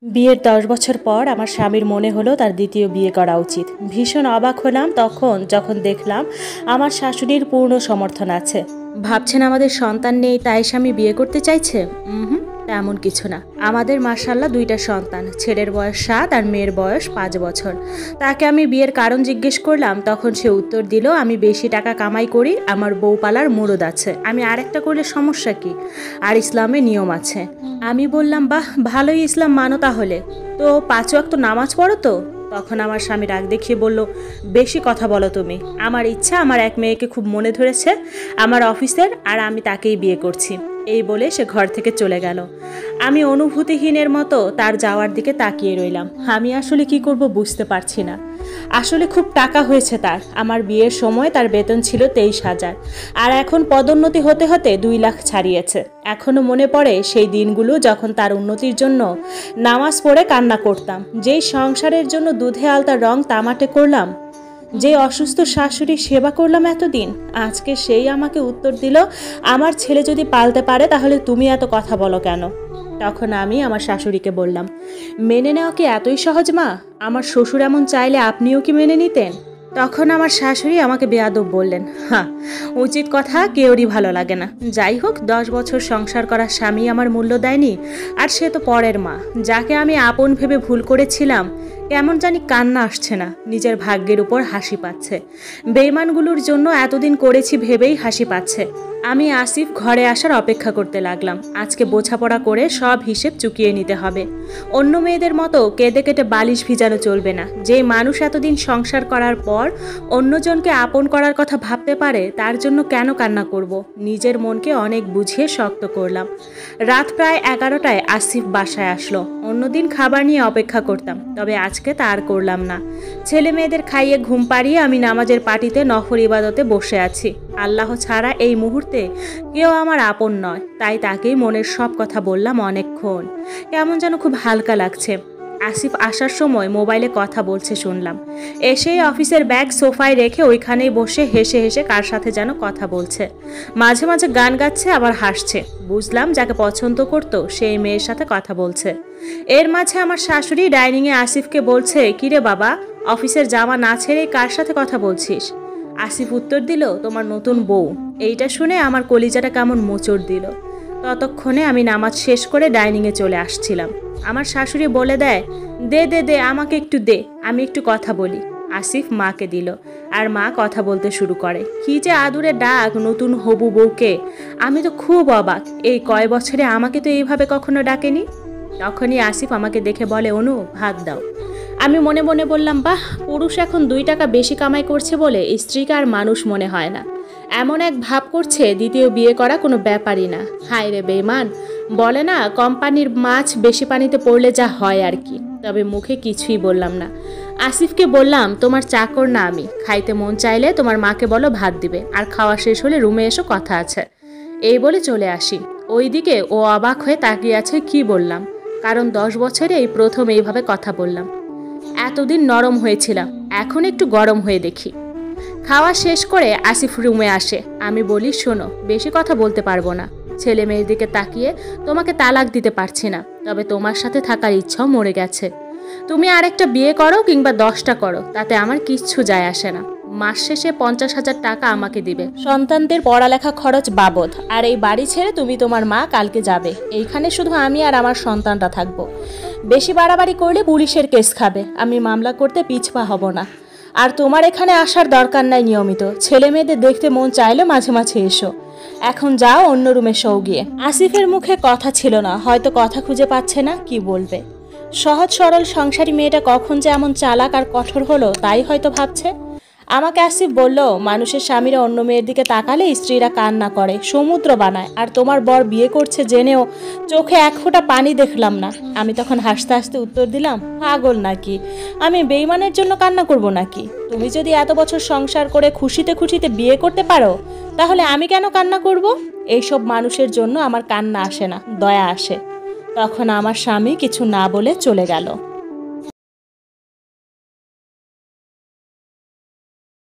বিয়ের ১০ বছর পর আমার স্বামীর মনে হলো তার দ্বিতীয় বিয়ে করা উচিত। ভীষণ অবাক হলাম যখন দেখলাম আমার শাশুড়ির পূর্ণ সমর্থন আছে। ভাবছেন আমাদের সন্তান নেই তাই স্বামী বিয়ে করতে চাইছে? তেমন কিছু না। আমাদের মাশাআল্লাহ ২টা সন্তান, ছেলের বয়স ৭ আর মেয়ের বয়স ৫ বছর। তাকে আমি বিয়ের কারণ জিজ্ঞেস করলাম, তখন সে উত্তর দিল, আমি বেশি টাকা কামাই করি, আমার বউ পালার মুরদ আছে, আমি আরেকটা করলে সমস্যা কি, আর ইসলামে নিয়ম আছে। আমি বললাম, বাহ, ভালোই ইসলাম মানো তাহলে, তো ৫ ওয়াক্ত নামাজ পড়ো তো? তখন আমার স্বামী রাগ দেখিয়ে বলল, বেশি কথা বলো তুমি, আমার ইচ্ছা, আমার এক মেয়েকে খুব মনে ধরেছে আমার অফিসের, আর আমি তাকেই বিয়ে করছি। এই বলে সে ঘর থেকে চলে গেল। আমি অনুভূতিহীনের মতো তার যাওয়ার দিকে তাকিয়ে রইলাম। আমি আসলে কি করব বুঝতে পারছি না। আসলে খুব টাকা হয়েছে তার। আমার বিয়ের সময় তার বেতন ছিল ২৩,০০০, আর এখন পদোন্নতি হতে হতে ২ লাখ ছাড়িয়েছে। এখনও মনে পড়ে সেই দিনগুলো যখন তার উন্নতির জন্য নামাজ পড়ে কান্না করতাম, যেই সংসারের জন্য দুধে আলতা রং তামাটে করলাম, যে অসুস্থ শাশুড়ির সেবা করলাম এতদিন। আজকে সেই আমাকে উত্তর দিল, আমার ছেলে যদি পালতে পারে তাহলে তুমি এত কথা বলো কেন? তখন আমি আমার শাশুড়িকে বললাম, মেনে নেওয়া কি এতই সহজ মা? আমার শ্বশুর এমন চাইলে আপনিও কি মেনে নিতেন? তখন আমার শাশুড়ি আমাকে বেয়াদব বললেন, হ্যাঁ, উচিত কথা কেউরই ভালো লাগে না। যাই হোক, ১০ বছর সংসার করা স্বামী আমার মূল্য দেয়নি, আর সে তো পরের মা। যাকে আমি আপন ভেবে ভুল করেছিলাম, কেমন জানি কান্না আসছে না, নিজের ভাগ্যের উপর হাসি পাচ্ছে। বেইমানগুলোর জন্য এতদিন করেছি ভেবেই হাসি পাচ্ছে। আমি আসিফ ঘরে আসার অপেক্ষা করতে লাগলাম। আজকে বোঝাপড়া করে সব হিসেব চুকিয়ে নিতে হবে। অন্য মেয়েদের মতো কেঁদে কেটে বালিশ ভিজানো চলবে না। যে মানুষ এতদিন সংসার করার পর অন্যজনকে আপন করার কথা ভাবতে পারে, তার জন্য কেন কান্না করব? নিজের মনকে অনেক বুঝিয়ে শক্ত করলাম। রাত প্রায় ১১টায় আসিফ বাসায় আসলো। অন্যদিন খাবার নিয়ে অপেক্ষা করতাম, তবে আজকে তা আর করলাম না। ছেলে মেয়েদের খাইয়ে ঘুম পাড়িয়ে আমি নামাজের পাটিতে নফল ইবাদতে বসে আছি। আল্লাহ ছাড়া এই মুহূর্তে কেউ আমার আপন নয়, তাই তাকেই মনের সব কথা বললাম অনেকক্ষণ। কেমন যেন খুব হালকা লাগছে। আসিফ আসার সময় মোবাইলে কথা বলছে শুনলাম। এসেই অফিসের ব্যাগ সোফায় রেখে ওইখানেই বসে হেসে হেসে কার সাথে যেন কথা বলছে। মাঝে মাঝে গান গাচ্ছে, আবার হাসছে। বুঝলাম যাকে পছন্দ করতো সেই মেয়ের সাথে কথা বলছে। এর মাঝে আমার শাশুড়ি ডাইনিংয়ে আসিফকে বলছে, কিরে বাবা, অফিসের জামা না ছেড়ে কার সাথে কথা বলছিস? আসিফ উত্তর দিল, তোমার নতুন বউ। এইটা শুনে আমার কলিজাটা কেমন মোচড় দিল। ততক্ষণে আমি নামাজ শেষ করে ডাইনিংয়ে চলে আসছিলাম। আমার শাশুড়ি বলে দেয়, দে দে দে, আমাকে একটু দে, আমি একটু কথা বলি। আসিফ মাকে দিল, আর মা কথা বলতে শুরু করে। কি যে আদুরে ডাক নতুন হবু বউকে! আমি তো খুব অবাক, এই কয় বছরে আমাকে তো এইভাবে কখনো ডাকেনি। তখনই আসিফ আমাকে দেখে বলে, অনু, ভাত দাও। আমি মনে মনে বললাম, বাহ, পুরুষ এখন ২ টাকা বেশি কামাই করছে বলে স্ত্রীকে আর মানুষ মনে হয় না। এমন এক ভাব করছে দ্বিতীয় বিয়ে করা কোনো ব্যাপারই না। হায় রে বেইমান! বলে না, কোম্পানির মাছ বেশি পানিতে পড়লে যা হয় আর কি। তবে মুখে কিছুই বললাম না। আসিফকে বললাম, তোমার চাকর না আমি, খাইতে মন চাইলে তোমার মাকে বলো ভাত দিবে, আর খাওয়া শেষ হলে রুমে এসো, কথা আছে। এই বলে চলে আসি। ওইদিকে ও অবাক হয়ে তাকিয়ে আছে কি বললাম, কারণ ১০ বছরে এই প্রথম এইভাবে কথা বললাম। এতদিন নরম হয়েছিলাম, এখন একটু গরম হয়ে দেখি। খাওয়া শেষ করে আসিফ রুমে আসে। আমি বলি, শোনো, বেশি কথা বলতে পারবো না। ছেলে মেয়ের দিকে তাকিয়ে তোমাকে তালাক দিতে পারছি না, তবে তোমার সাথে থাকার ইচ্ছাও মরে গেছে। তুমি আরেকটা বিয়ে করো কিংবা 10টা করো, তাতে আমার কিচ্ছু যায় আসে না। মাস শেষে ৫০,০০০ টাকা আমাকে দিবে, সন্তানদের পড়ালেখা খরচ বাবদ। আর এই বাড়ি ছেড়ে তুমি তোমার মা কালকে যাবে। এইখানে শুধু আমি আর আমার সন্তানটা থাকবো। বেশি বাড়াবাড়ি করলে পুলিশের কেস খাবে, আমি মামলা করতে পিছপা হব না। আর তোমার এখানে আসার দরকার নাই নিয়মিত। ছেলে মেয়েদের দেখতে মন চাইলে মাঝে মাঝে এসো। এখন যাও, অন্য রুমে শোও গিয়ে। আসিফের মুখে কথা ছিল না, হয়তো কথা খুঁজে পাচ্ছে না কি বলবে। সহজ সরল সংসারী মেয়েটা কখন যে এমন চালাক আর কঠোর হলো তাই হয়তো ভাবছে। আমাকে আসিফ বলল, মানুষের স্বামীরা অন্য মেয়ের দিকে তাকালে স্ত্রীরা কান্না করে, সমুদ্র বানায়, আর তোমার বর বিয়ে করছে জেনেও চোখে এক ফোঁটা পানি দেখলাম না। আমি তখন হাসতে হাসতে উত্তর দিলাম, পাগল নাকি? আমি বেইমানের জন্য কান্না করব নাকি? তুমি যদি এত বছর সংসার করে খুশিতে খুশিতে বিয়ে করতে পারো, তাহলে আমি কেন কান্না করব? এইসব মানুষের জন্য আমার কান্না আসে না, দয়া আসে। তখন আমার স্বামী কিছু না বলে চলে গেল।